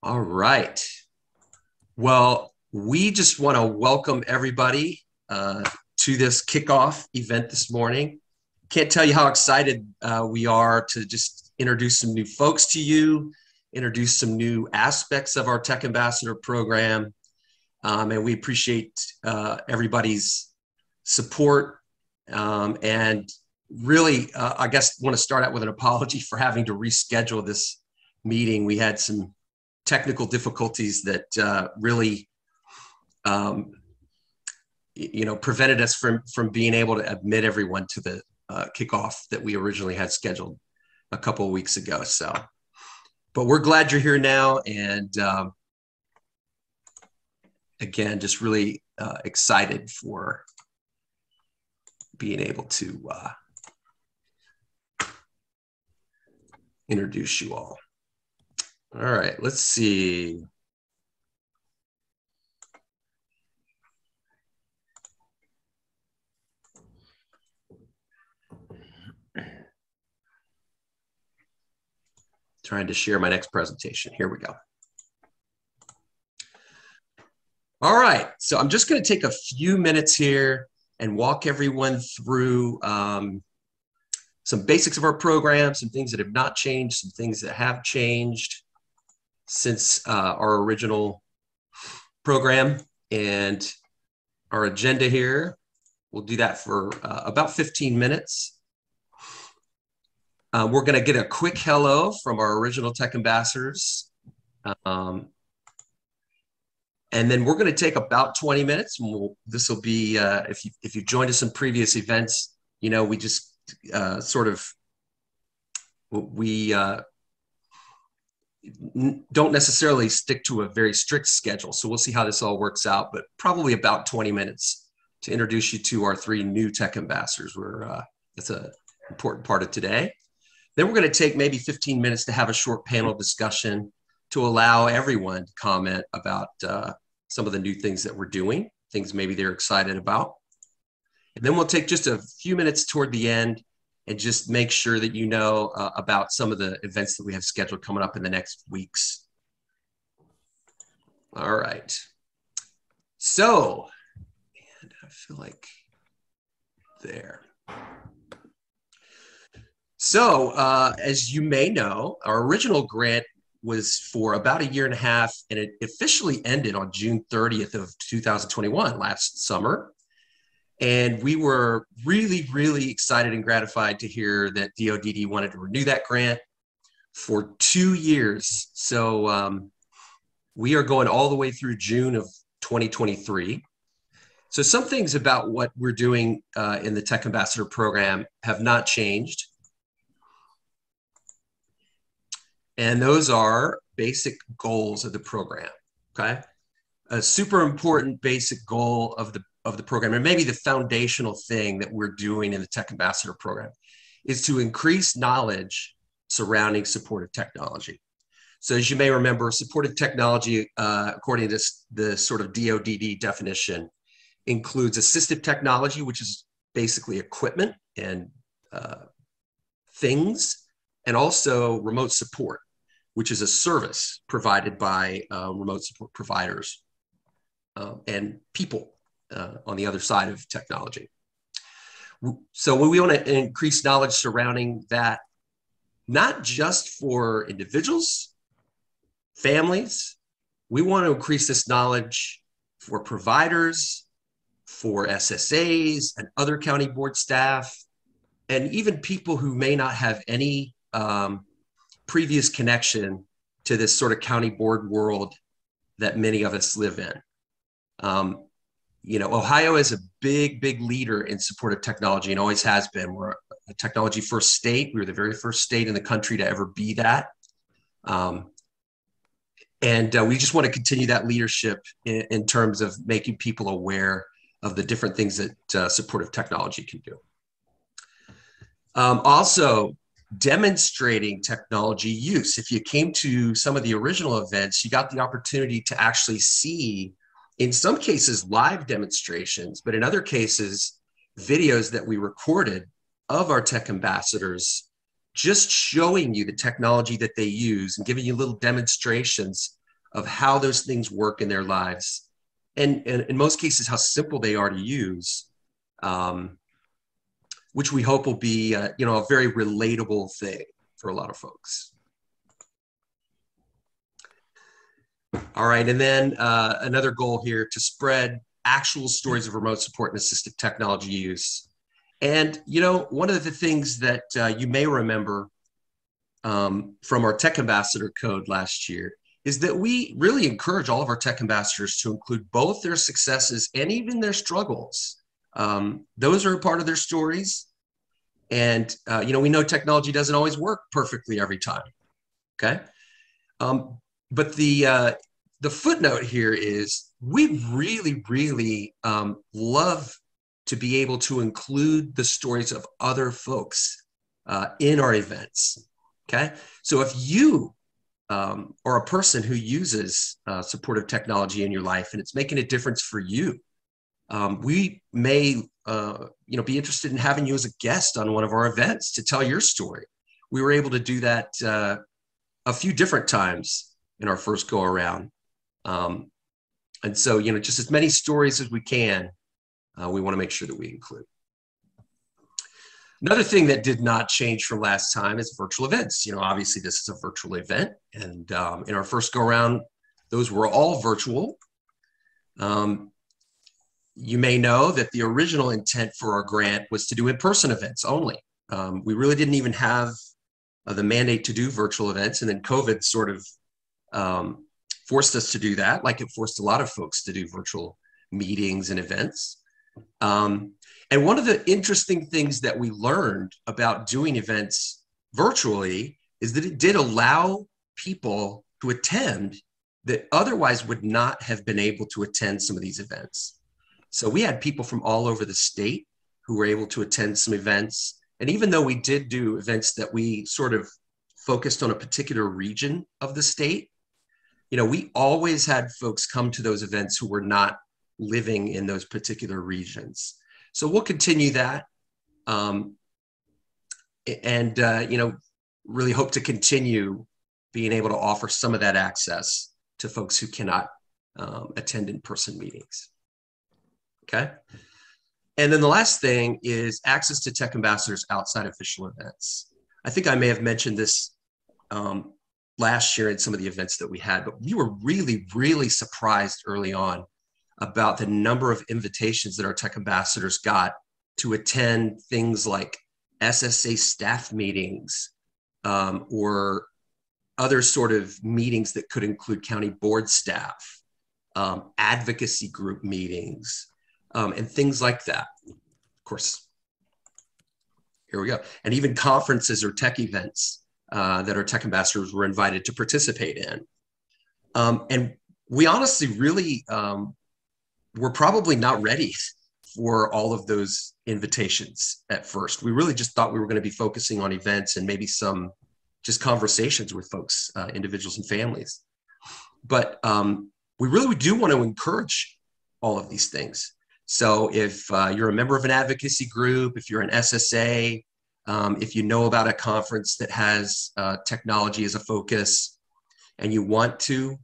All right. Well, we just want to welcome everybody to this kickoff event this morning. Can't tell you how excited we are to just introduce some new folks to you, introduce some new aspects of our Tech Ambassador program. And we appreciate everybody's support. And really, I guess, want to start out with an apology for having to reschedule this meeting. We had some technical difficulties that really, prevented us from being able to admit everyone to the kickoff that we originally had scheduled a couple of weeks ago. So, but we're glad you're here now, and again, just really excited for being able to introduce you all. All right, let's see. Trying to share my next presentation. Here we go. All right, so I'm just going to take a few minutes here and walk everyone through some basics of our program, some things that have not changed, some things that have changed since our original program, and our agenda here. We'll do that for about 15 minutes. We're going to get a quick hello from our original Tech Ambassadors. And then we're going to take about 20 minutes. And this will be, if you joined us in previous events, we just we don't necessarily stick to a very strict schedule. So we'll see how this all works out, but probably about 20 minutes to introduce you to our 3 new Tech Ambassadors. That's an important part of today. Then we're going to take maybe 15 minutes to have a short panel discussion to allow everyone to comment about some of the new things that we're doing, things maybe they're excited about. And then we'll take just a few minutes toward the end and just make sure that you know about some of the events that we have scheduled coming up in the next weeks. All right. So, and I feel like there. So, as you may know, our original grant was for about 1.5 years, and it officially ended on June 30th of 2021, last summer. And we were really, really excited and gratified to hear that DODD wanted to renew that grant for 2 years. So we are going all the way through June of 2023. So some things about what we're doing in the Tech Ambassador program have not changed. And those are basic goals of the program, okay? A super important basic goal of the program, and maybe the foundational thing that we're doing in the Tech Ambassador program, is to increase knowledge surrounding supportive technology. So as you may remember, supportive technology, according to the sort of DODD definition, includes assistive technology, which is basically equipment and things, and also remote support, which is a service provided by remote support providers and people on the other side of technology. So we want to increase knowledge surrounding that, not just for individuals, families. We want to increase this knowledge for providers, for SSAs and other county board staff, and even people who may not have any previous connection to this sort of county board world that many of us live in. Ohio is a big, big leader in supportive technology and always has been. We're a technology first state. We were the very first state in the country to ever be that. And we just want to continue that leadership in terms of making people aware of the different things that supportive technology can do. Also, demonstrating technology use. If you came to some of the original events, you got the opportunity to actually see, in some cases, live demonstrations, but in other cases, videos that we recorded of our Tech Ambassadors just showing you the technology that they use and giving you little demonstrations of how those things work in their lives. And in most cases, how simple they are to use, which we hope will be, a very relatable thing for a lot of folks. All right, and then another goal here, to spread actual stories of remote support and assistive technology use. And, one of the things that you may remember from our Tech Ambassador Code last year is that we really encourage all of our tech ambassadors to include both their successes and even their struggles. Those are a part of their stories. And, we know technology doesn't always work perfectly every time, okay? But the footnote here is we really, really love to be able to include the stories of other folks in our events, okay? So if you are a person who uses supportive technology in your life and it's making a difference for you, we may be interested in having you as a guest on one of our events to tell your story. We were able to do that a few different times in our first go around. And so, just as many stories as we can, we want to make sure that we include. Another thing that did not change from last time is virtual events. Obviously this is a virtual event, and in our first go around, those were all virtual. You may know that the original intent for our grant was to do in-person events only. We really didn't even have the mandate to do virtual events, and then COVID sort of forced us to do that, like it forced a lot of folks to do virtual meetings and events. And one of the interesting things that we learned about doing events virtually is that it did allow people to attend that otherwise would not have been able to attend some of these events. So we had people from all over the state who were able to attend some events. And even though we did do events that we sort of focused on a particular region of the state, we always had folks come to those events who were not living in those particular regions. So we'll continue that, and really hope to continue being able to offer some of that access to folks who cannot attend in-person meetings. Okay. And then the last thing is access to tech ambassadors outside official events. I think I may have mentioned this last year in some of the events that we had, but we were really, really surprised early on about the number of invitations that our tech ambassadors got to attend things like SSA staff meetings or other sort of meetings that could include county board staff, advocacy group meetings, and things like that. Of course, here we go. And even conferences or tech events that our tech ambassadors were invited to participate in. And we honestly really we're probably not ready for all of those invitations at first. We really just thought we were going to be focusing on events and maybe some just conversations with folks, individuals and families. But we really do want to encourage all of these things. So if you're a member of an advocacy group, if you're an SSA, if you know about a conference that has technology as a focus and you want to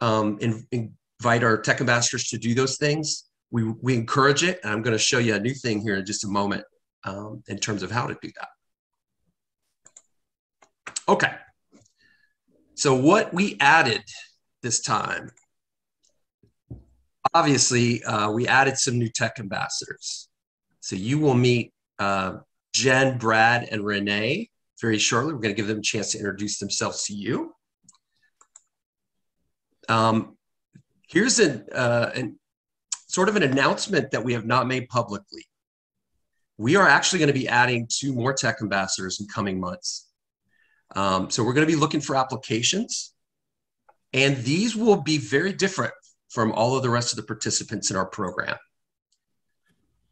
invite our tech ambassadors to do those things, we encourage it. And I'm going to show you a new thing here in just a moment in terms of how to do that. Okay. So what we added this time, obviously, we added some new tech ambassadors. So you will meet Jen, Brad, and Renee very shortly. We're going to give them a chance to introduce themselves to you. Here's sort of an announcement that we have not made publicly. We are actually going to be adding 2 more tech ambassadors in coming months. So we're going to be looking for applications, and these will be very different from all of the rest of the participants in our program.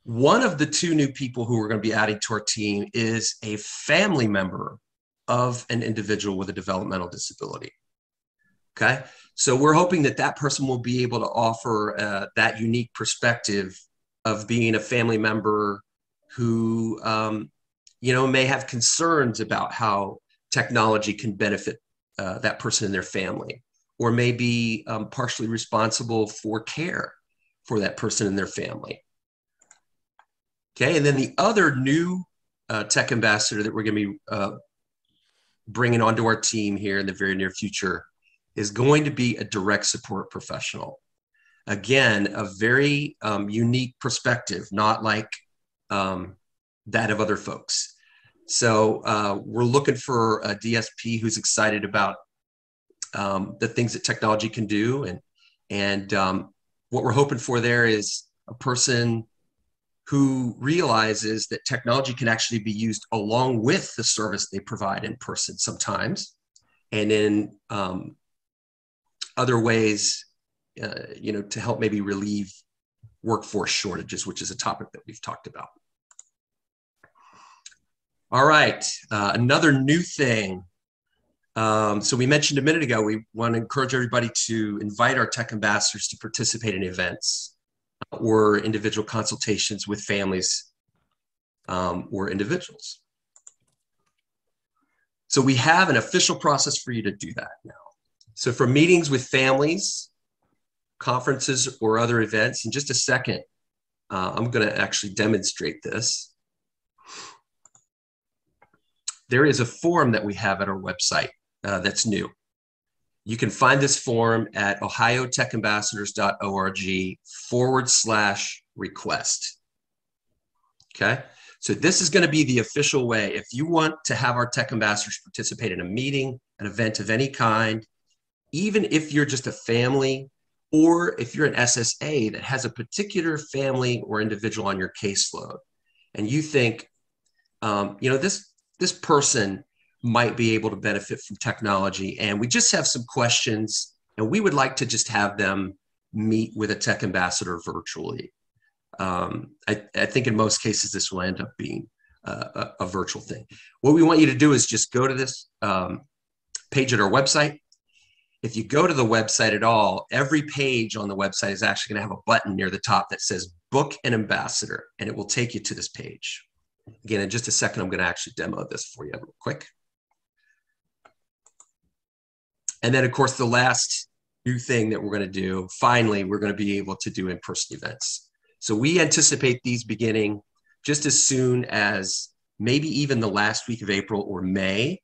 One of the 2 new people who we're going to be adding to our team is a family member of an individual with a developmental disability. Okay, so we're hoping that that person will be able to offer that unique perspective of being a family member who may have concerns about how technology can benefit that person and their family, or may be partially responsible for care for that person and their family. Okay, and then the other new tech ambassador that we're going to be bringing onto our team here in the very near future is going to be a direct support professional. Again, a very unique perspective, not like that of other folks. So we're looking for a DSP who's excited about the things that technology can do. And what we're hoping for there is a person who realizes that technology can actually be used along with the service they provide in person sometimes, and in other ways, to help maybe relieve workforce shortages, which is a topic that we've talked about. All right, another new thing. So we mentioned a minute ago, we want to encourage everybody to invite our tech ambassadors to participate in events or individual consultations with families or individuals. So we have an official process for you to do that now. So for meetings with families, conferences, or other events, in just a second, I'm going to actually demonstrate this. There is a form that we have at our website that's new. You can find this form at ohiotechambassadors.org/request. Okay, so this is going to be the official way. If you want to have our tech ambassadors participate in a meeting, an event of any kind, even if you're just a family, or if you're an SSA that has a particular family or individual on your caseload, and you think, this person might be able to benefit from technology, and we just have some questions, and we would like to just have them meet with a tech ambassador virtually. I think in most cases, this will end up being a virtual thing. What we want you to do is just go to this page at our website. If you go to the website at all, every page on the website is actually going to have a button near the top that says book an ambassador, and it will take you to this page. Again, in just a second, I'm going to actually demo this for you real quick. And then, of course, the last new thing that we're going to do, finally, we're going to be able to do in-person events. So we anticipate these beginning just as soon as maybe even the last week of April or May.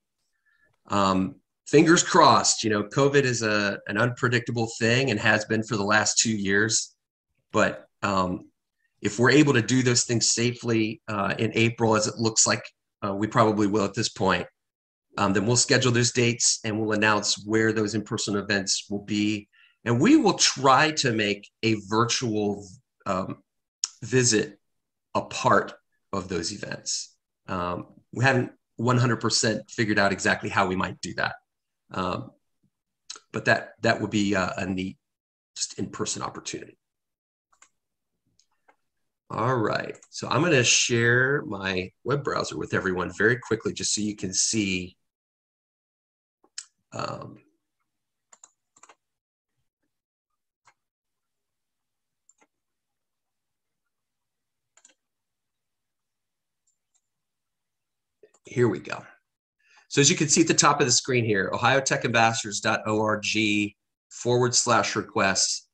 Fingers crossed, COVID is an unpredictable thing and has been for the last 2 years. But if we're able to do those things safely in April, as it looks like we probably will at this point, then we'll schedule those dates and we'll announce where those in-person events will be. And we will try to make a virtual visit a part of those events. We haven't 100% figured out exactly how we might do that. But that would be a neat, just in-person opportunity. All right, so I'm going to share my web browser with everyone very quickly, just so you can see. Here we go. So as you can see at the top of the screen here, ohiotechambassadors.org/requests.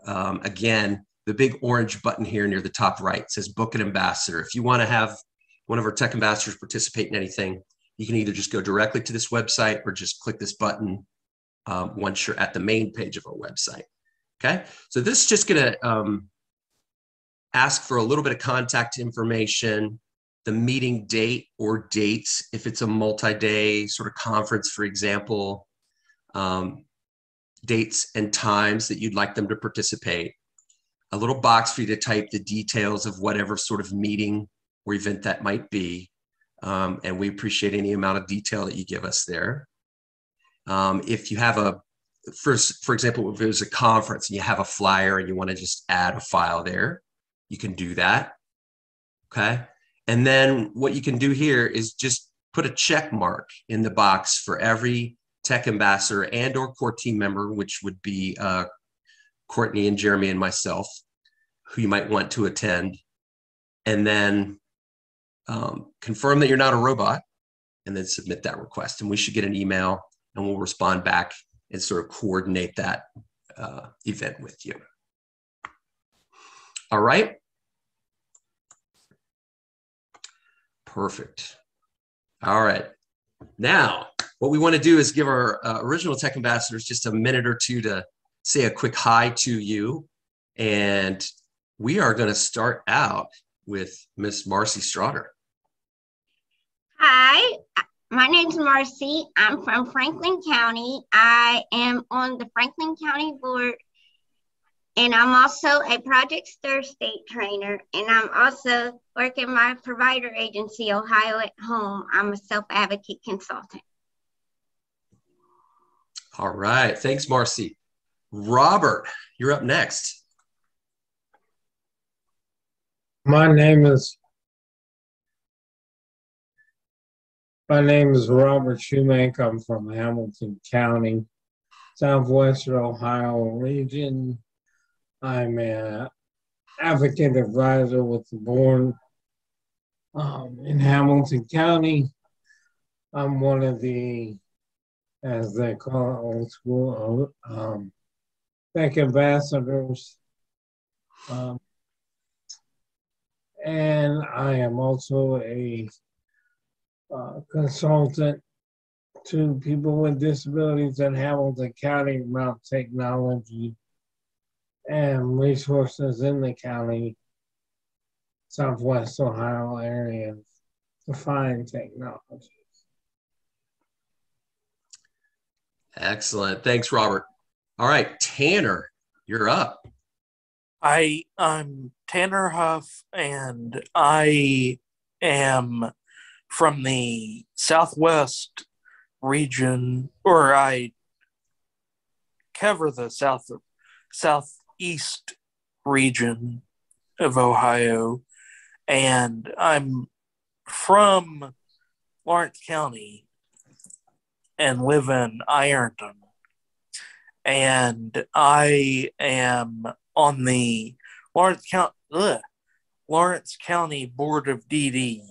Again, the big orange button here near the top right says book an ambassador. If you want to have one of our tech ambassadors participate in anything, you can either just go directly to this website or just click this button once you're at the main page of our website. Okay, so this is just going to ask for a little bit of contact information, the meeting date or dates, if it's a multi-day sort of conference, for example, dates and times that you'd like them to participate, a little box for you to type the details of whatever sort of meeting or event that might be. And we appreciate any amount of detail that you give us there. If you have for example, if there's a conference and you have a flyer and you want to just add a file there, you can do that. Okay. And then what you can do here is just put a check mark in the box for every tech ambassador and or core team member, which would be Courtney and Jeremy and myself, who you might want to attend. And then confirm that you're not a robot, and then submit that request. And we should get an email, and we'll respond back and sort of coordinate that event with you. All right. Perfect. All right. Now, what we want to do is give our original tech ambassadors just a minute or two to say a quick hi to you. And we are going to start out with Miss Marcy Strotter. Hi, my name's Marcy. I'm from Franklin County. I am on the Franklin County board, and I'm also a Project Stir state trainer, and I'm also working my provider agency, Ohio at Home. I'm a self-advocate consultant. All right. Thanks, Marcy. Robert, you're up next. My name is Robert Shoemaker. I'm from Hamilton County, Southwestern Ohio region. I'm an advocate advisor with the board in Hamilton County. I'm one of the, as they call it, old school, tech ambassadors. And I am also a consultant to people with disabilities in Hamilton County about technology and resources in the county, Southwest Ohio area to find technology. Excellent. Thanks, Robert. All right, Tanner, you're up. I'm Tanner Huff, and I am from the Southwest region, or I cover the Southeast region of Ohio, and I'm from Lawrence County and live in Ironton. And I am on the Lawrence County Board of DD.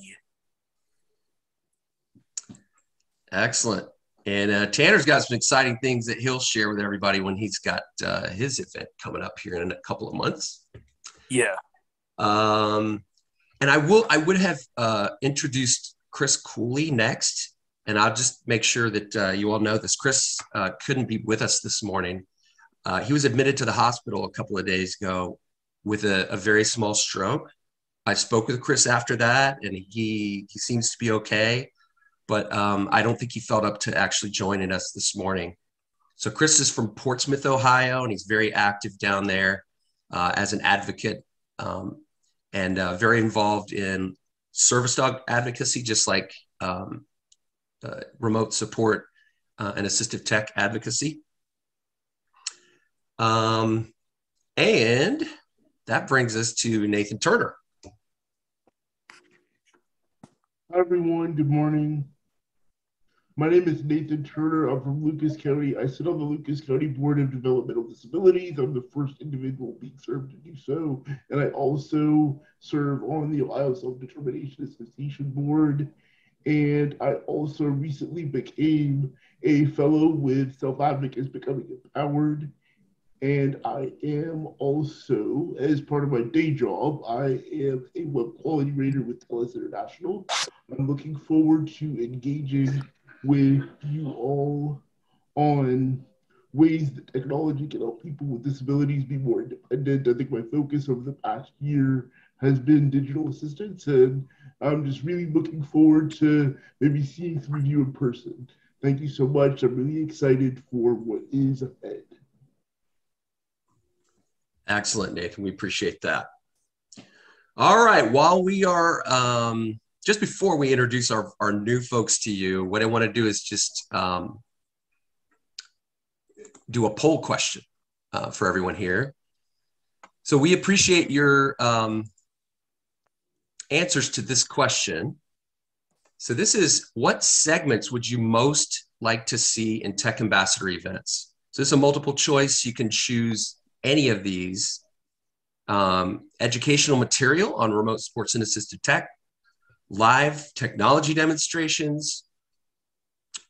Excellent. And Tanner's got some exciting things that he'll share with everybody when he's got his event coming up here in a couple of months. Yeah. And I would have introduced Chris Cooley next, and I'll just make sure that you all know this. Chris couldn't be with us this morning. He was admitted to the hospital a couple of days ago with a very small stroke. I spoke with Chris after that, and he seems to be okay, but I don't think he felt up to actually joining us this morning. So Chris is from Portsmouth, Ohio, and he's very active down there as an advocate and very involved in service dog advocacy, just like remote support and assistive tech advocacy. And that brings us to Nathan Turner. Hi, everyone. Good morning. My name is Nathan Turner. I'm from Lucas County. I sit on the Lucas County Board of Developmental Disabilities. I'm the first individual being served to do so. And I also serve on the Ohio Self-Determination Association Board. And I also recently became a fellow with Self-Advocates Becoming Empowered. And I am also, as part of my day job, I am a web quality rater with TELUS International. I'm looking forward to engaging with you all on ways that technology can help people with disabilities be more independent. I think my focus over the past year has been digital assistance, and I'm just really looking forward to maybe seeing some of you in person. Thank you so much. I'm really excited for what is ahead. Excellent, Nathan. We appreciate that. All right. While we are, just before we introduce our new folks to you, what I want to do is just do a poll question for everyone here. So we appreciate your answers to this question. So this is, what segments would you most like to see in Tech Ambassador events? So this is a multiple choice. You can choose any of these. Educational material on remote sports and assistive tech, live technology demonstrations,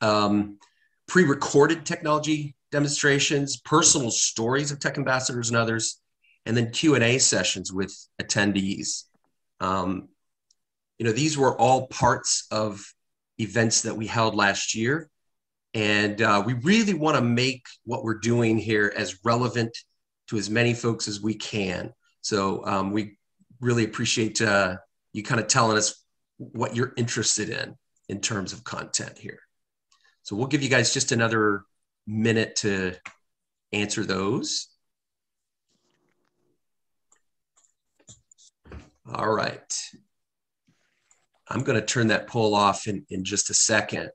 pre-recorded technology demonstrations, personal stories of tech ambassadors and others, and then Q&A sessions with attendees. These were all parts of events that we held last year. And we really want to make what we're doing here as relevant to as many folks as we can. So we really appreciate you kind of telling us what you're interested in terms of content here. So we'll give you guys just another minute to answer those. All right. I'm going to turn that poll off in just a second.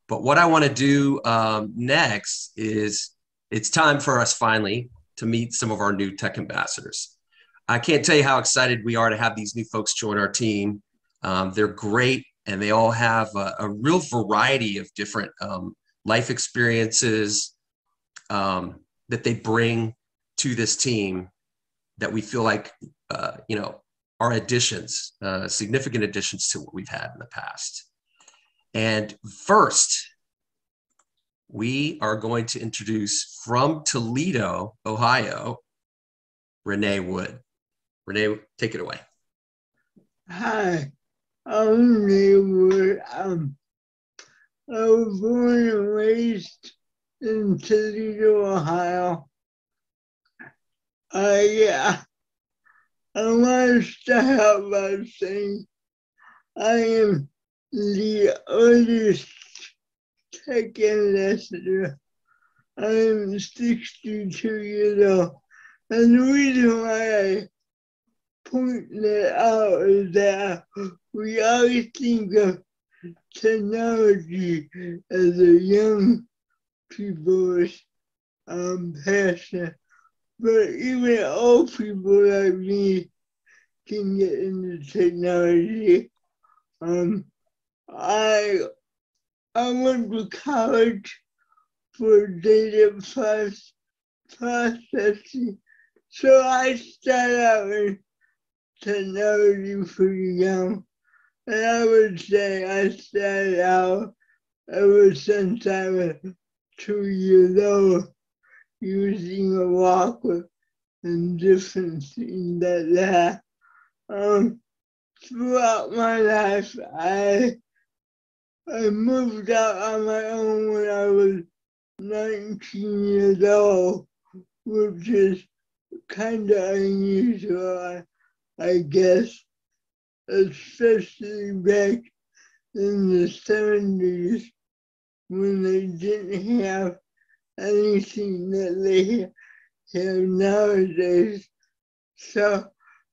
But what I want to do next is it's time for us finally to meet some of our new tech ambassadors. I can't tell you how excited we are to have these new folks join our team. They're great, and they all have a real variety of different life experiences that they bring to this team that we feel like, are additions, significant additions to what we've had in the past. And first, we are going to introduce from Toledo, Ohio, Renee Wood. Renee, take it away. Hi, I'm Renee Wood. I was born and raised in Toledo, Ohio. I want to start out by saying I am the oldest tech ambassador. I am 62 years old. And the reason why I point that out is that we always think of technology as a young people's passion. But even old people like me can get into technology. I went to college for data processing, so I started out in technology pretty young. And I would say I started out ever since I was 2 years old, using a walker and different things like that. Throughout my life, I moved out on my own when I was 19 years old, which is kind of unusual, I guess, especially back in the 70s when they didn't have anything that they have nowadays. So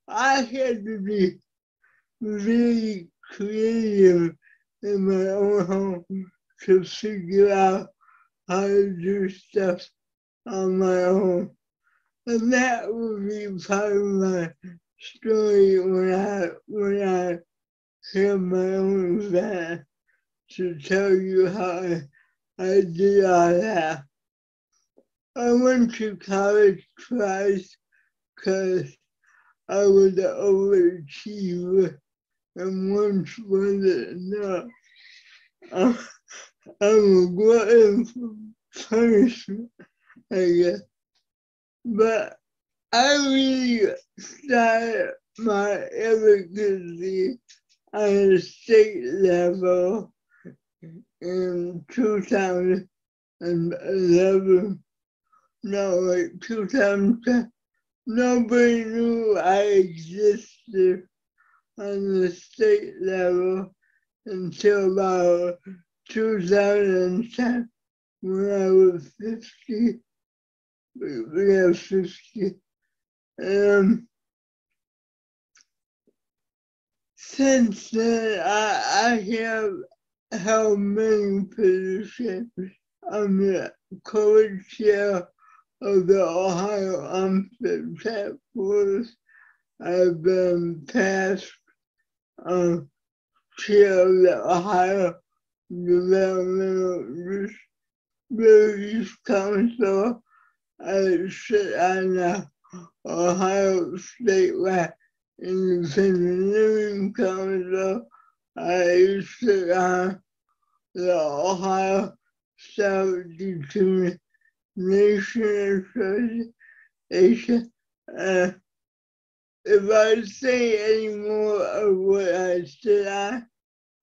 I had to be really creative in my own home to figure out how to do stuff on my own. And that will be part of my story when I have my own van to tell you how I did all that. I went to college twice because I was an overachiever, and once wasn't enough. I'm a glutton for punishment, I guess. But I really started my advocacy on a state level in 2011. No, like 2010. Nobody knew I existed on the state level until about 2010 when I was 50. Yeah, 50. Since then, I have held many positions. I'm the co-chair of the Ohio Unfit Task Force. I've been past chair of the Ohio Developmental Disabilities Council. I sit on the Ohio Statewide Independent Living Council. I sit on the Ohio Self-Determination Association. If I say any more of what I sit on,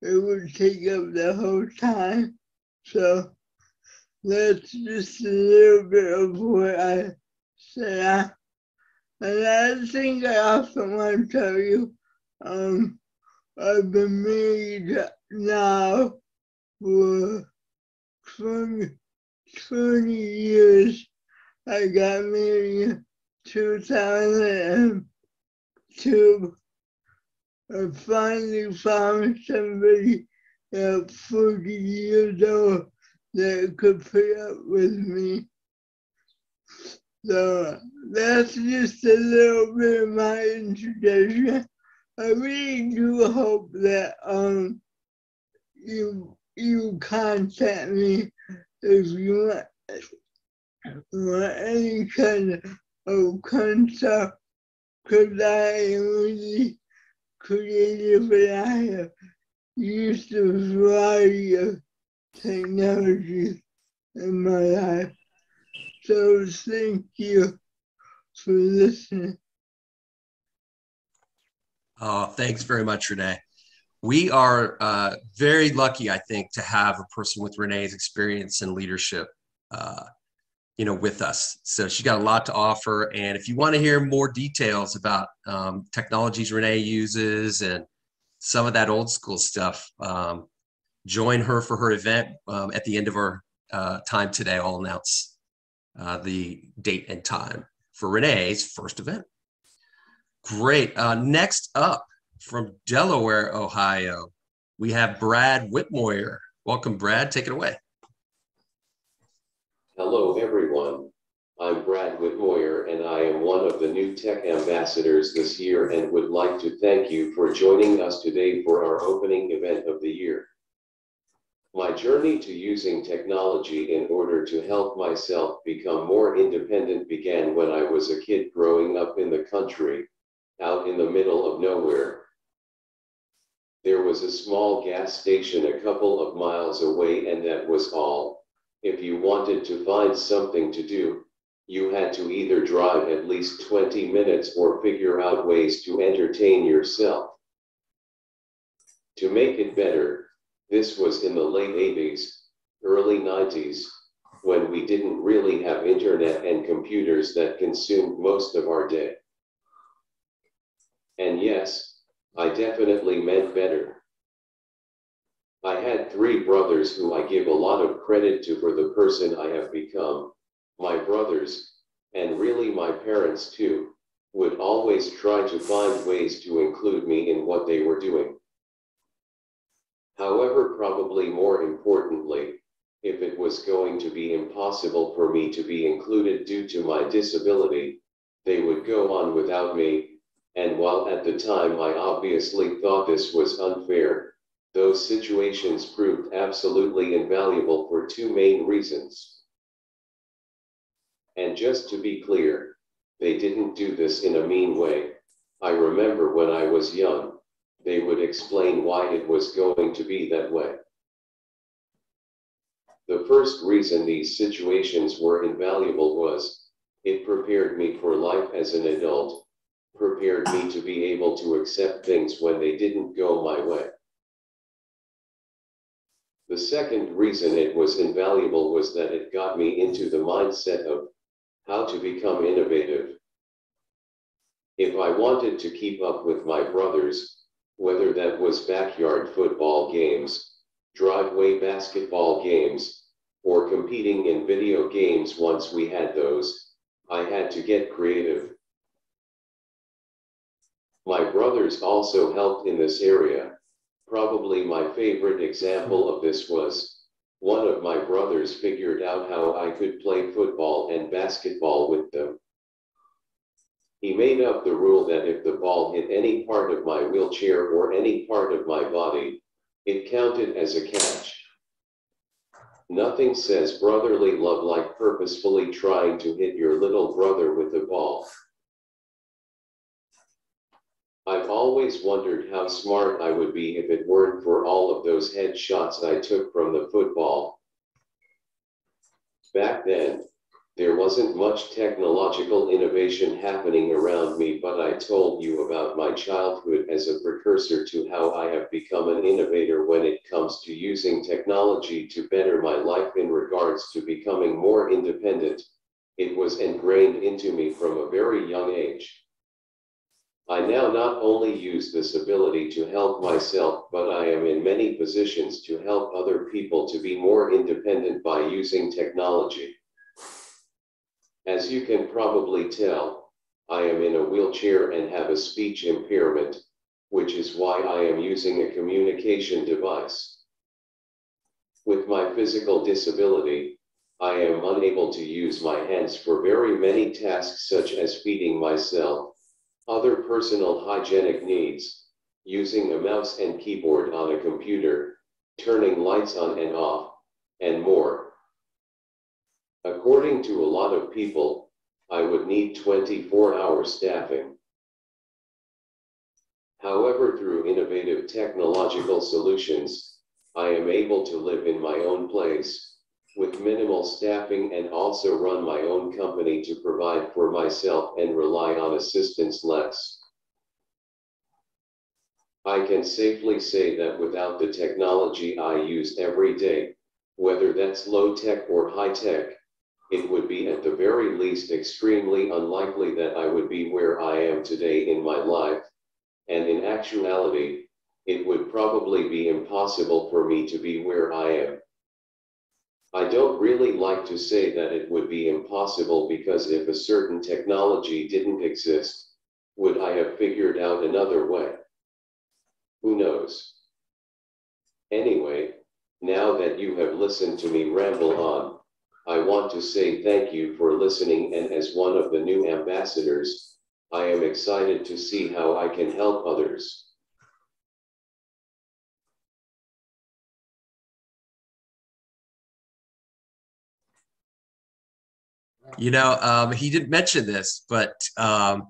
it would take up the whole time. So that's just a little bit of what I sit on. And I think I also want to tell you, I've been married now for 20 years. I got married in 2002. I finally found somebody at 40 years old that could put up with me. So that's just a little bit of my introduction. I really do hope that you contact me if you want any kind of contact, because I am really creative and I have used a variety of technologies in my life. So thank you for listening. Oh, thanks very much, Renee. We are very lucky, I think, to have a person with Renee's experience and leadership, with us. So she's got a lot to offer. And if you want to hear more details about technologies Renee uses and some of that old school stuff, join her for her event at the end of our time today. I'll announce the date and time for Renee's first event. Great. Next up from Delaware, Ohio, we have Brad Whitmoyer. Welcome, Brad. Take it away. Hello, everyone. I'm Brad Whitmoyer, and I am one of the new tech ambassadors this year and would like to thank you for joining us today for our opening event of the year. My journey to using technology in order to help myself become more independent began when I was a kid growing up in the country, out in the middle of nowhere. There was a small gas station a couple of miles away, and that was all. If you wanted to find something to do, you had to either drive at least 20 minutes or figure out ways to entertain yourself. To make it better, this was in the late 80s, early 90s, when we didn't really have internet and computers that consumed most of our day. And yes, I definitely meant better. I had 3 brothers who I give a lot of credit to for the person I have become. My brothers, and really my parents too, would always try to find ways to include me in what they were doing. However, probably more importantly, if it was going to be impossible for me to be included due to my disability, they would go on without me. And while at the time I obviously thought this was unfair, those situations proved absolutely invaluable for 2 main reasons. And just to be clear, they didn't do this in a mean way. I remember when I was young, they would explain why it was going to be that way. The first reason these situations were invaluable was, it prepared me for life as an adult, prepared me to be able to accept things when they didn't go my way. The second reason it was invaluable was that it got me into the mindset of how to become innovative. If I wanted to keep up with my brothers, whether that was backyard football games, driveway basketball games, or competing in video games once we had those, I had to get creative. My brothers also helped in this area. Probably my favorite example of this was, one of my brothers figured out how I could play football and basketball with them. He made up the rule that if the ball hit any part of my wheelchair or any part of my body, it counted as a catch. Nothing says brotherly love like purposefully trying to hit your little brother with the ball. I I've always wondered how smart I would be if it weren't for all of those headshots I took from the football. Back then, there wasn't much technological innovation happening around me, but I told you about my childhood as a precursor to how I have become an innovator when it comes to using technology to better my life in regards to becoming more independent. It was ingrained into me from a very young age. I now not only use this ability to help myself, but I am in many positions to help other people to be more independent by using technology. As you can probably tell, I am in a wheelchair and have a speech impairment, which is why I am using a communication device. With my physical disability, I am unable to use my hands for very many tasks such as feeding myself, other personal hygienic needs, using a mouse and keyboard on a computer, turning lights on and off, and more. According to a lot of people, I would need 24-hour staffing. However, through innovative technological solutions, I am able to live in my own place, with minimal staffing, and also run my own company to provide for myself and rely on assistance less. I can safely say that without the technology I use every day, whether that's low tech or high tech, it would be at the very least extremely unlikely that I would be where I am today in my life, and in actuality, it would probably be impossible for me to be where I am. I don't really like to say that it would be impossible, because if a certain technology didn't exist, would I have figured out another way? Who knows? Anyway, now that you have listened to me ramble on, I want to say thank you for listening, and as one of the new ambassadors, I am excited to see how I can help others. He didn't mention this, but one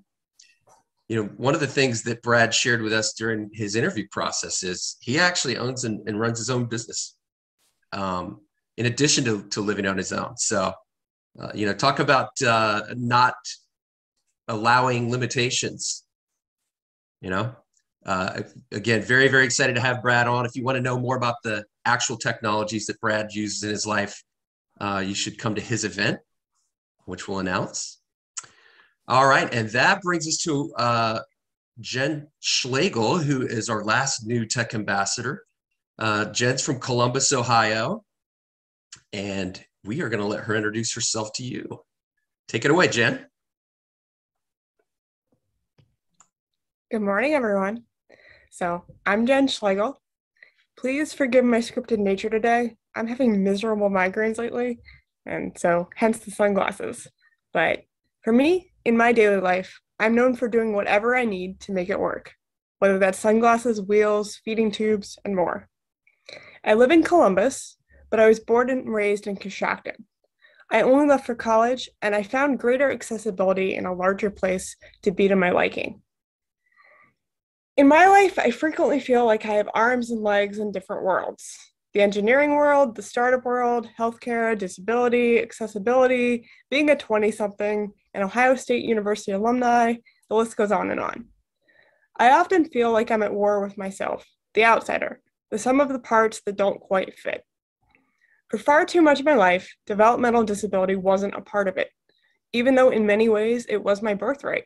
of the things that Brad shared with us during his interview process is he actually owns and runs his own business, in addition to living on his own. So, talk about not allowing limitations. Again, very, very excited to have Brad on. If you want to know more about the actual technologies that Brad uses in his life, you should come to his event, which we'll announce. All right, and that brings us to Jen Schlegel, who is our last new tech ambassador. Jen's from Columbus, Ohio, and we are going to let her introduce herself to you. Take it away, Jen. Good morning, everyone. So I'm Jen Schlegel. Please forgive my scripted nature today. I'm having miserable migraines lately, and so hence the sunglasses. But for me, in my daily life, I'm known for doing whatever I need to make it work, whether that's sunglasses, wheels, feeding tubes, and more. I live in Columbus, but I was born and raised in Coshocton. I only left for college, and I found greater accessibility in a larger place to be to my liking. In my life, I frequently feel like I have arms and legs in different worlds. The engineering world, the startup world, healthcare, disability, accessibility, being a 20-something, an Ohio State University alumni, the list goes on and on. I often feel like I'm at war with myself, the outsider, the sum of the parts that don't quite fit. For far too much of my life, developmental disability wasn't a part of it, even though in many ways it was my birthright.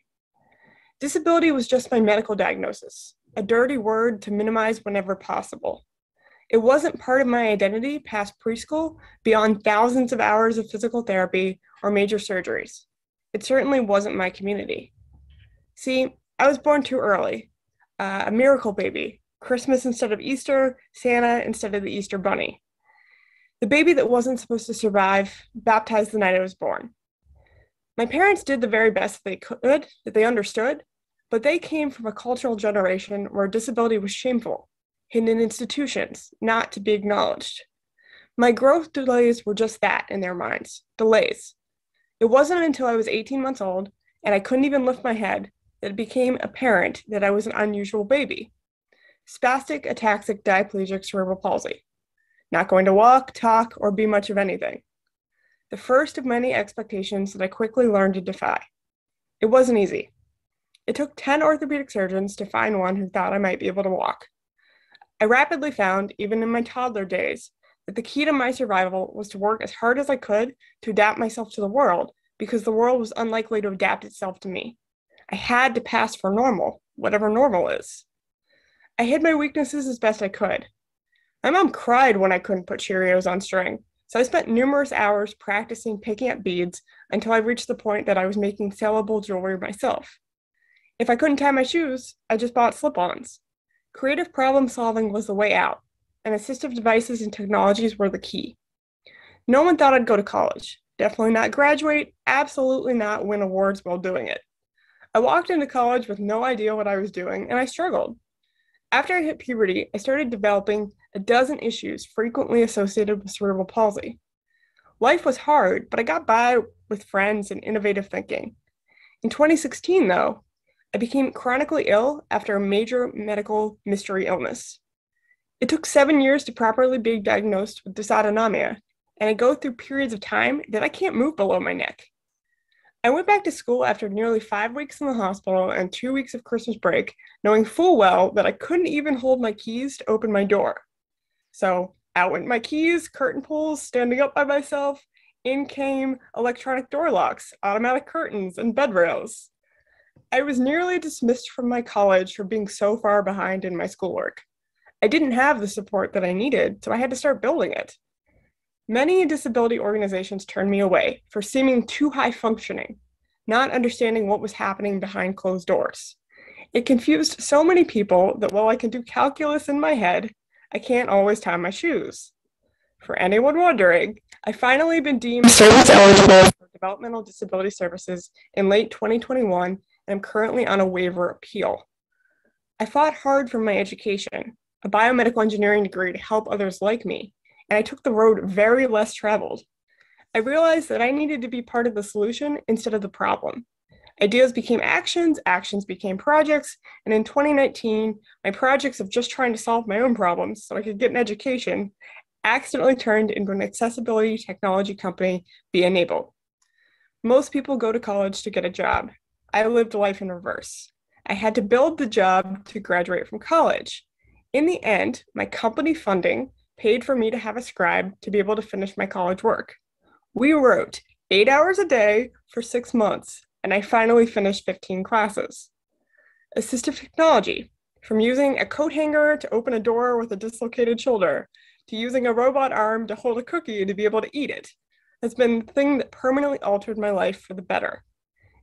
Disability was just my medical diagnosis, a dirty word to minimize whenever possible. It wasn't part of my identity past preschool, beyond thousands of hours of physical therapy or major surgeries. It certainly wasn't my community. See, I was born too early, a miracle baby, Christmas instead of Easter, Santa instead of the Easter Bunny. The baby that wasn't supposed to survive, baptized the night I was born. My parents did the very best they could, that they understood, but they came from a cultural generation where disability was shameful, hidden in institutions, not to be acknowledged. My growth delays were just that in their minds, delays. It wasn't until I was 18 months old and I couldn't even lift my head that it became apparent that I was an unusual baby. Spastic ataxic diplegic cerebral palsy. Not going to walk, talk, or be much of anything. The first of many expectations that I quickly learned to defy. It wasn't easy. It took 10 orthopedic surgeons to find one who thought I might be able to walk. I rapidly found, even in my toddler days, that the key to my survival was to work as hard as I could to adapt myself to the world, because the world was unlikely to adapt itself to me. I had to pass for normal, whatever normal is. I hid my weaknesses as best I could. My mom cried when I couldn't put Cheerios on string, so I spent numerous hours practicing picking up beads until I reached the point that I was making sellable jewelry myself. If I couldn't tie my shoes, I just bought slip-ons. Creative problem solving was the way out, and assistive devices and technologies were the key. No one thought I'd go to college. Definitely not graduate, absolutely not win awards while doing it. I walked into college with no idea what I was doing, and I struggled. After I hit puberty, I started developing a dozen issues frequently associated with cerebral palsy. Life was hard, but I got by with friends and innovative thinking. In 2016, though, I became chronically ill after a major medical mystery illness. It took 7 years to properly be diagnosed with dysautonomia, and I go through periods of time that I can't move below my neck. I went back to school after nearly 5 weeks in the hospital and 2 weeks of Christmas break, knowing full well that I couldn't even hold my keys to open my door. So out went my keys, curtain pulls, standing up by myself. In came electronic door locks, automatic curtains, and bed rails. I was nearly dismissed from my college for being so far behind in my schoolwork. I didn't have the support that I needed, so I had to start building it. Many disability organizations turned me away for seeming too high functioning, not understanding what was happening behind closed doors. It confused so many people that while I can do calculus in my head, I can't always tie my shoes. For anyone wondering, I've finally been deemed service eligible for developmental disability services in late 2021, and I'm currently on a waiver appeal. I fought hard for my education, a biomedical engineering degree to help others like me, and I took the road very less traveled. I realized that I needed to be part of the solution instead of the problem. Ideas became actions, actions became projects, and in 2019, my projects of just trying to solve my own problems so I could get an education accidentally turned into an accessibility technology company via Enable. Most people go to college to get a job. I lived life in reverse. I had to build the job to graduate from college. In the end, my company funding paid for me to have a scribe to be able to finish my college work. We wrote 8 hours a day for 6 months, and I finally finished 15 classes. Assistive technology, from using a coat hanger to open a door with a dislocated shoulder, to using a robot arm to hold a cookie to be able to eat it, has been the thing that permanently altered my life for the better.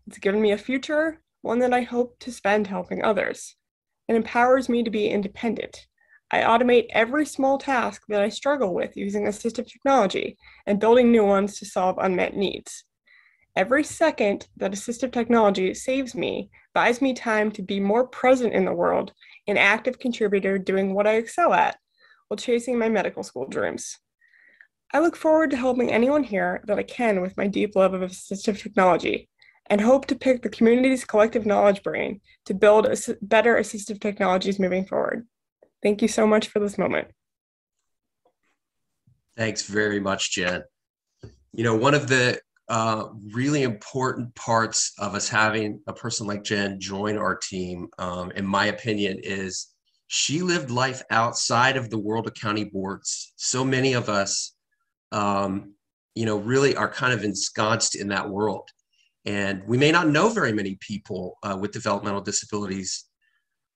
It's given me a future, one that I hope to spend helping others. It empowers me to be independent. I automate every small task that I struggle with using assistive technology and building new ones to solve unmet needs. Every second that assistive technology saves me buys me time to be more present in the world, an active contributor doing what I excel at while chasing my medical school dreams. I look forward to helping anyone here that I can with my deep love of assistive technology, and hope to pick the community's collective knowledge brain to build better assistive technologies moving forward. Thank you so much for this moment. Thanks very much, Jen. You know, one of the really important parts of us having a person like Jen join our team, in my opinion, is she lived life outside of the world of county boards. So many of us, you know, really are kind of ensconced in that world. And we may not know very many people with developmental disabilities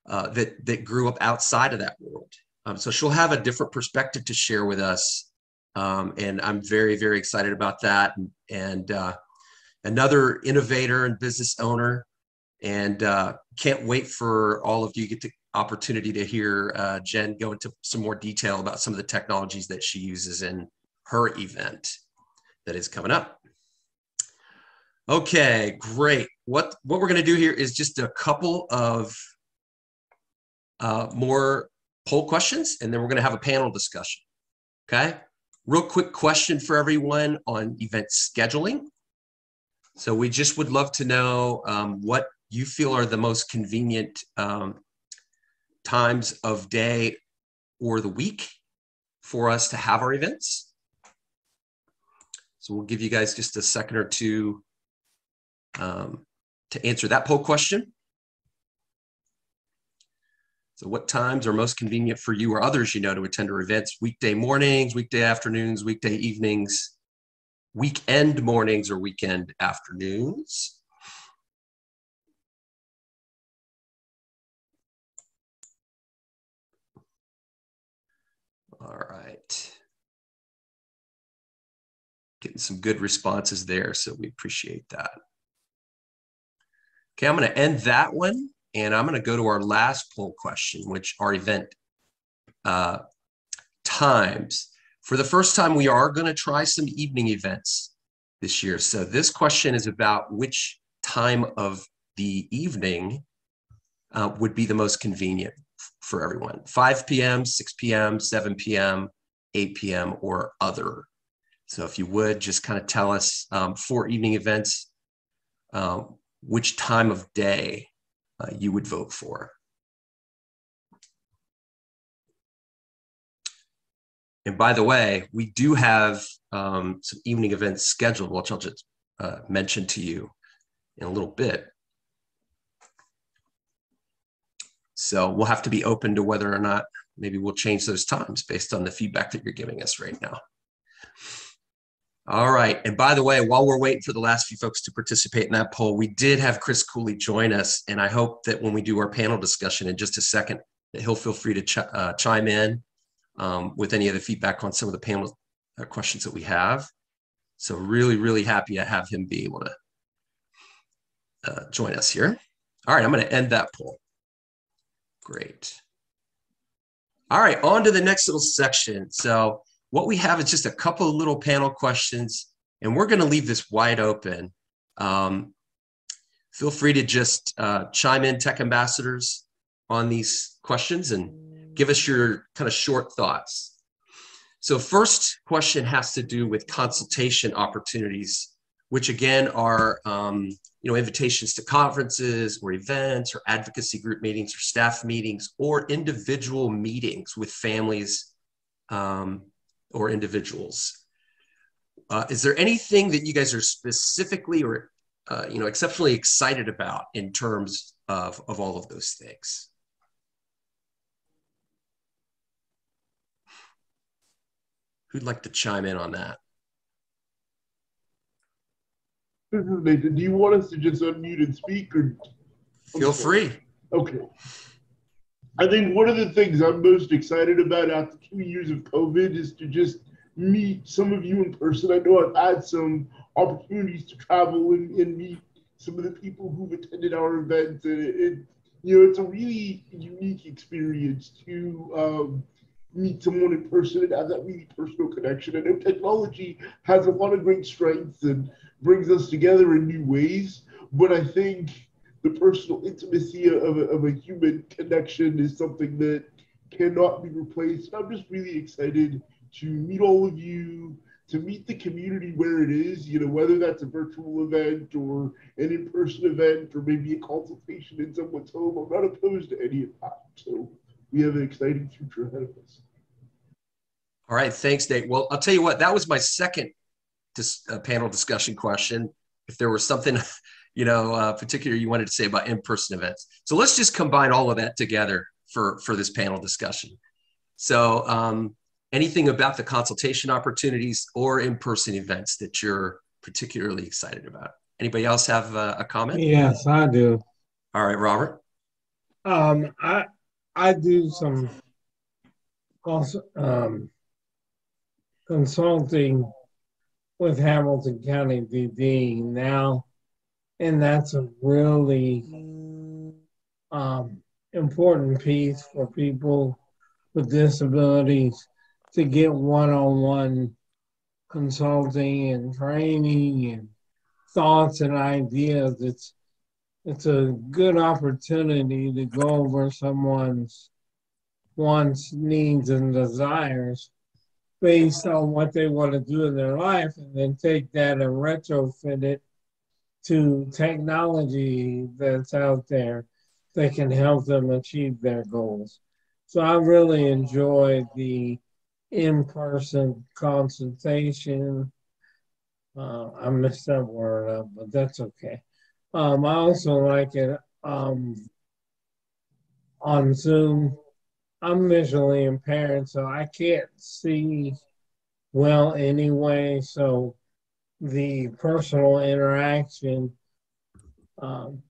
that grew up outside of that world. So she'll have a different perspective to share with us. And I'm very, very excited about that. And another innovator and business owner. And can't wait for all of you to get the opportunity to hear Jen go into some more detail about some of the technologies that she uses in her event that is coming up. Okay, great. What we're going to do here is just a couple of more poll questions, and then we're going to have a panel discussion. Okay, real quick question for everyone on event scheduling. So we just would love to know what you feel are the most convenient times of day or the week for us to have our events. So we'll give you guys just a second or two to answer that poll question. So what times are most convenient for you or others you know to attend our events? Weekday mornings, weekday afternoons, weekday evenings, weekend mornings, or weekend afternoons? All right. Getting some good responses there, so we appreciate that. Okay, I'm going to end that one, and I'm going to go to our last poll question, which are event times. For the first time, we are going to try some evening events this year. So this question is about which time of the evening would be the most convenient for everyone. 5 p.m., 6 p.m., 7 p.m., 8 p.m., or other. So if you would just kind of tell us for evening events, which time of day you would vote for. And by the way, we do have some evening events scheduled, which I'll just mention to you in a little bit. So we'll have to be open to whether or not maybe we'll change those times based on the feedback that you're giving us right now. All right. And by the way, while we're waiting for the last few folks to participate in that poll, we did have Chris Cooley join us. And I hope that when we do our panel discussion in just a second, that he'll feel free to chime in with any of the feedback on some of the panel questions that we have. So really, really happy to have him be able to join us here. All right, I'm going to end that poll. Great. All right, on to the next little section. So what we have is just a couple of little panel questions, and we're going to leave this wide open. Feel free to just chime in, tech ambassadors, on these questions and give us your kind of short thoughts. So first question has to do with consultation opportunities, which again are invitations to conferences or events or advocacy group meetings or staff meetings or individual meetings with families or individuals. Is there anything that you guys are specifically or exceptionally excited about in terms of all of those things? Who'd like to chime in on that? This is Nathan. Do you want us to just unmute and speak, or feel free? Okay. I think one of the things I'm most excited about after 2 years of COVID is to just meet some of you in person. I know I've had some opportunities to travel and meet some of the people who've attended our events, and it's a really unique experience to meet someone in person and have that really personal connection. I know technology has a lot of great strengths and brings us together in new ways, but I think the personal intimacy of a human connection is something that cannot be replaced. And I'm just really excited to meet all of you, to meet the community where it is, whether that's a virtual event or an in-person event or maybe a consultation in someone's home. I'm not opposed to any of that. So we have an exciting future ahead of us. All right, thanks, Nate. Well, I'll tell you what, that was my second panel discussion question. If there was something, particular you wanted to say about in-person events. So let's just combine all of that together for this panel discussion. So anything about the consultation opportunities or in-person events that you're particularly excited about? Anybody else have a comment? Yes, I do. All right, Robert. I do some consulting with Hamilton County PD now, and that's a really important piece for people with disabilities to get one-on-one consulting and training and thoughts and ideas. It's a good opportunity to go over someone's wants, needs, and desires based on what they want to do in their life, and then take that and retrofit it to technology that's out there that can help them achieve their goals. So I really enjoyed the in-person consultation. I messed that word up, but that's okay. I also like it on Zoom. I'm visually impaired, so I can't see well anyway. So the personal interaction, um,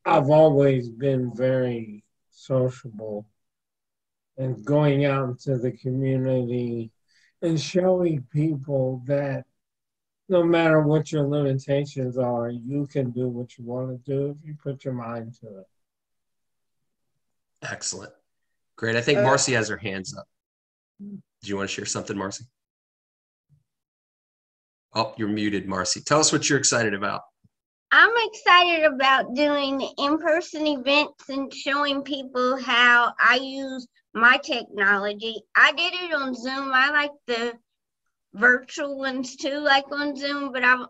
I've always been very sociable and going out into the community and showing people that no matter what your limitations are, you can do what you want to do if you put your mind to it. Excellent. Great. I think Marcy has her hands up. Do you want to share something, Marcy? Oh, you're muted, Marcy. Tell us what you're excited about. I'm excited about doing in-person events and showing people how I use my technology. I did it on Zoom. I like the virtual ones too, like on Zoom, but I'm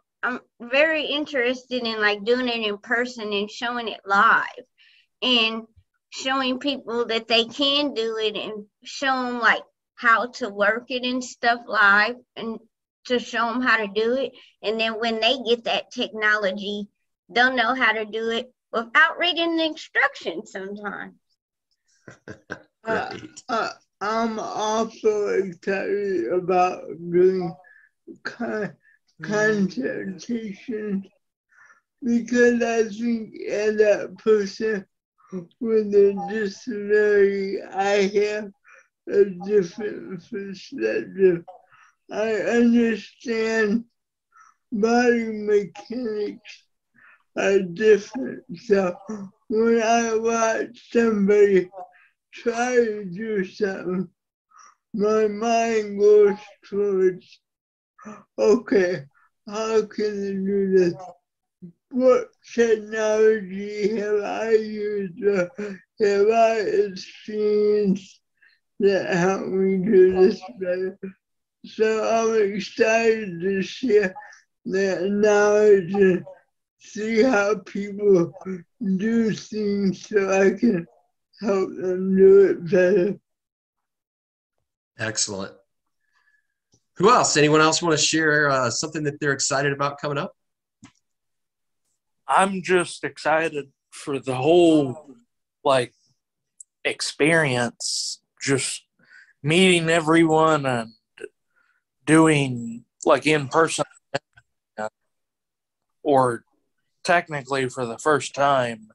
very interested in like doing it in person and showing it live and showing people that they can do it and show them like how to work it and stuff live and to show them how to do it. And then when they get that technology, they'll know how to do it without reading the instructions sometimes. Great. I'm also excited about doing consultations because I think as a person with a disability, I have a different perspective. I understand body mechanics are different. So when I watch somebody try to do something, my mind goes towards, okay, how can I do this? What technology have I used or have I experienced that help me do this better? So I'm excited to share that knowledge and see how people do things so I can help them do it better. Excellent. Who else? Anyone else want to share something that they're excited about coming up? I'm just excited for the whole like experience, just meeting everyone and doing like in person or technically for the first time,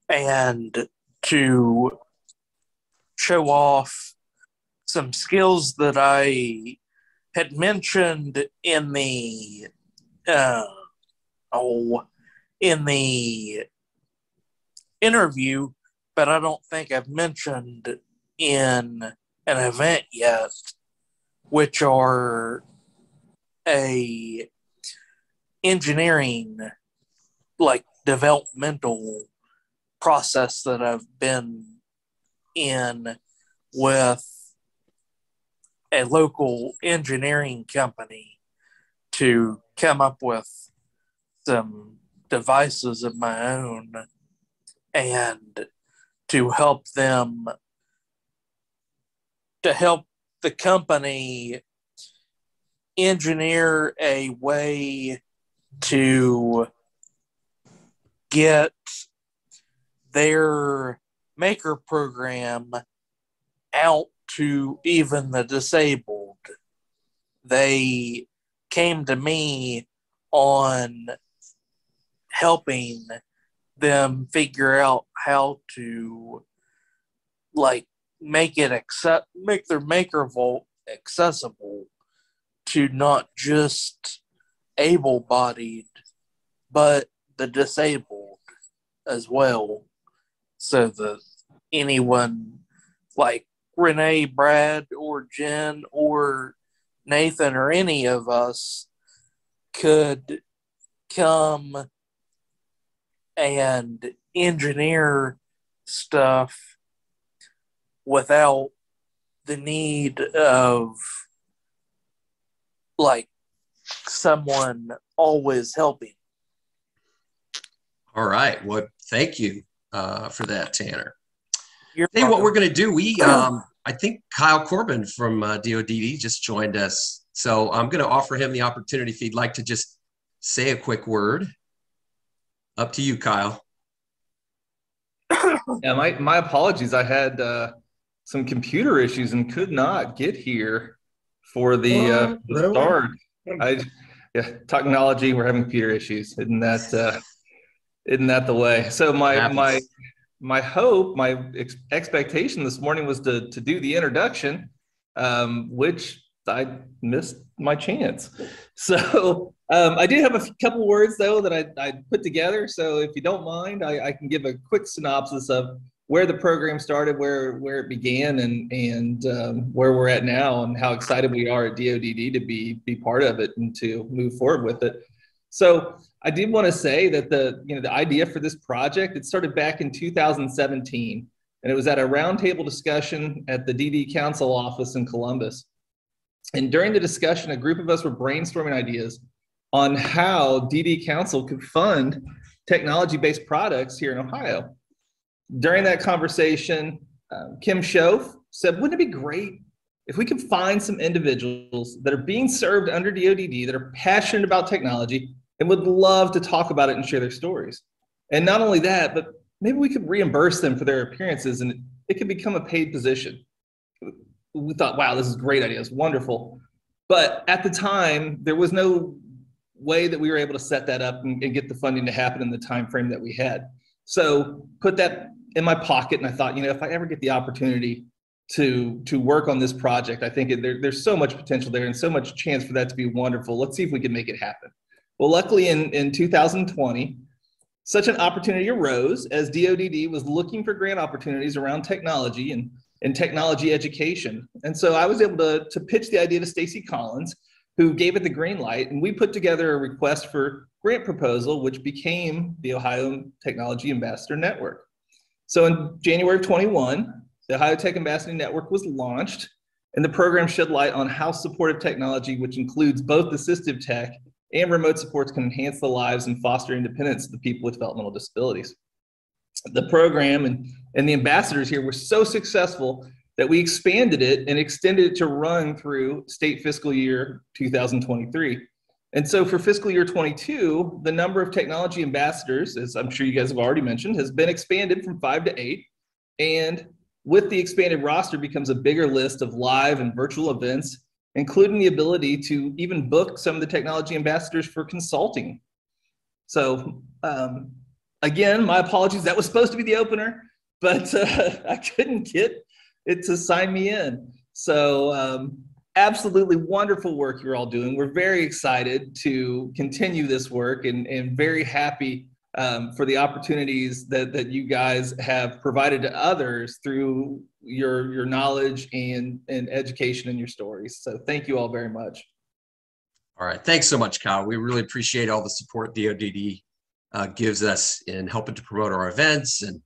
and to show off some skills that I had mentioned in the in the interview, but I don't think I've mentioned in an event yet, which are a engineering like developmental process that I've been in with a local engineering company to come up with some devices of my own and to help the company engineer a way to get their maker program out to even the disabled. They came to me on helping them figure out how to like make their maker vault accessible to not just able-bodied but the disabled as well, so that anyone like Renee, Brad, or Jen, or Nathan, or any of us could come and engineer stuff without the need of like someone always helping. All right. Well, thank you for that, Tanner. You're Hey, what welcome. we're going to do, I think Kyle Corbin from DODD just joined us. So I'm going to offer him the opportunity if he'd like to just say a quick word. Up to you, Kyle. Yeah, my apologies. I had some computer issues and could not get here for the Really? start. Technology, we're having computer issues. Isn't that the way? So my hope, expectation this morning was to do the introduction, which I missed my chance. So I do have a couple words though that I put together. So if you don't mind, I can give a quick synopsis of where the program started, where it began, and where we're at now, and how excited we are at DODD to be part of it and to move forward with it. So I did want to say that the idea for this project, it started back in 2017, and it was at a roundtable discussion at the DD Council office in Columbus. And during the discussion, a group of us were brainstorming ideas on how DD Council could fund technology-based products here in Ohio. During that conversation, Kim Schoaf said, wouldn't it be great if we could find some individuals that are being served under DODD that are passionate about technology and would love to talk about it and share their stories. And not only that, but maybe we could reimburse them for their appearances and it could become a paid position. We thought, wow, this is a great idea. It's wonderful. But at the time, there was no way that we were able to set that up and get the funding to happen in the time frame that we had. So put that in my pocket, and I thought, if I ever get the opportunity to work on this project, I think there's so much potential there and so much chance for that to be wonderful. Let's see if we can make it happen. Well, luckily in 2020, such an opportunity arose as DODD was looking for grant opportunities around technology and technology education. And so I was able to pitch the idea to Stacy Collins, who gave it the green light, and we put together a request for grant proposal, which became the Ohio Technology Ambassador Network. So in January of 21, the Ohio Tech Ambassador Network was launched, and the program shed light on how supportive technology, which includes both assistive tech and remote supports, can enhance the lives and foster independence of the people with developmental disabilities. The program and the ambassadors here were so successful that we expanded it and extended it to run through state fiscal year 2023. And so for fiscal year 22, the number of technology ambassadors, as I'm sure you guys have already mentioned, has been expanded from 5 to 8. And with the expanded roster becomes a bigger list of live and virtual events, including the ability to even book some of the technology ambassadors for consulting. So again, my apologies. That was supposed to be the opener, but I couldn't get it to sign me in. So absolutely wonderful work you're all doing. We're very excited to continue this work and very happy for the opportunities that you guys have provided to others through your knowledge and education and your stories. So thank you all very much. All right. Thanks so much, Kyle. We really appreciate all the support DODD gives us in helping to promote our events and,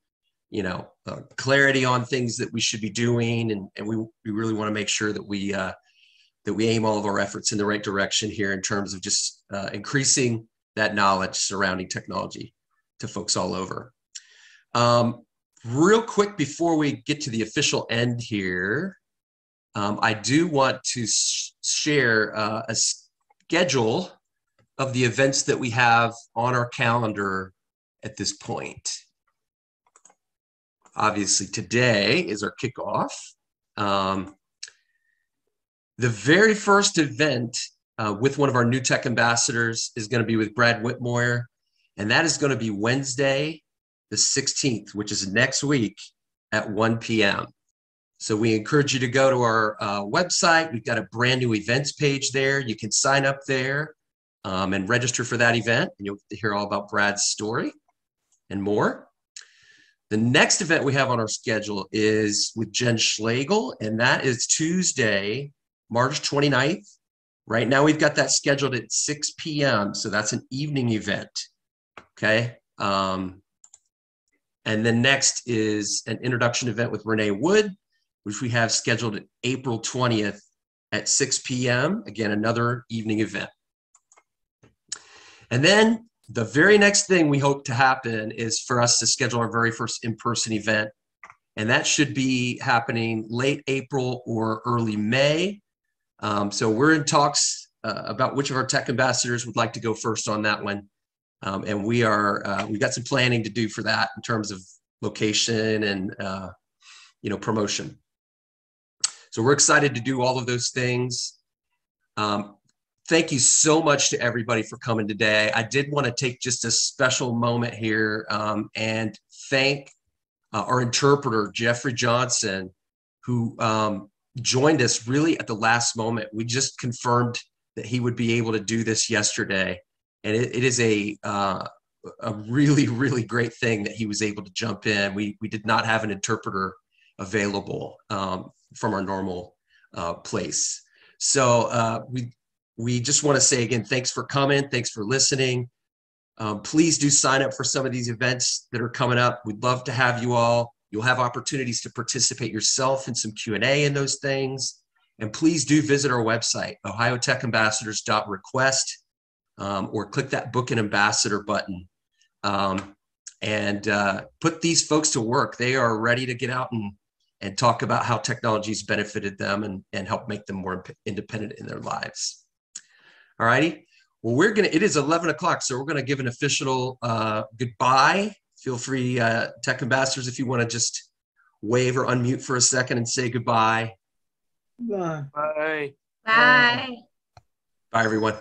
clarity on things that we should be doing. And we really want to make sure that we aim all of our efforts in the right direction here in terms of just increasing that knowledge surrounding technology to folks all over. Real quick before we get to the official end here, I do want to share a schedule of the events that we have on our calendar at this point. Obviously, today is our kickoff. The very first event with one of our new tech ambassadors is going to be with Brad Whitmoyer, and that is going to be Wednesday, the 16th, which is next week at 1 p.m. So we encourage you to go to our website. We've got a brand new events page there. You can sign up there and register for that event, and you'll get to hear all about Brad's story and more. The next event we have on our schedule is with Jen Schlegel, and that is Tuesday, March 29th. Right now, we've got that scheduled at 6 p.m., so that's an evening event, okay? And then next is an introduction event with Renee Wood, which we have scheduled at April 20th at 6 p.m., again, another evening event. And then the very next thing we hope to happen is for us to schedule our very first in-person event. And that should be happening late April or early May. So we're in talks about which of our tech ambassadors would like to go first on that one. And we've got some planning to do for that in terms of location and, promotion. So we're excited to do all of those things. Thank you so much to everybody for coming today. I did want to take just a special moment here and thank our interpreter, Jeffrey Johnson, who joined us really at the last moment. We just confirmed that he would be able to do this yesterday. And it is a really, really great thing that he was able to jump in. We did not have an interpreter available from our normal place. So we just want to say again, thanks for coming. Thanks for listening. Please do sign up for some of these events that are coming up. We'd love to have you all. You'll have opportunities to participate yourself in some Q&A in those things. And please do visit our website, ohiotechambassadors.request, or click that Book an Ambassador button. And put these folks to work. They are ready to get out and talk about how technology's benefited them and help make them more independent in their lives. All righty. Well, it is 11 o'clock, so we're going to give an official goodbye. Feel free, tech ambassadors, if you want to just wave or unmute for a second and say goodbye. Bye. Bye. Bye. Bye, everyone.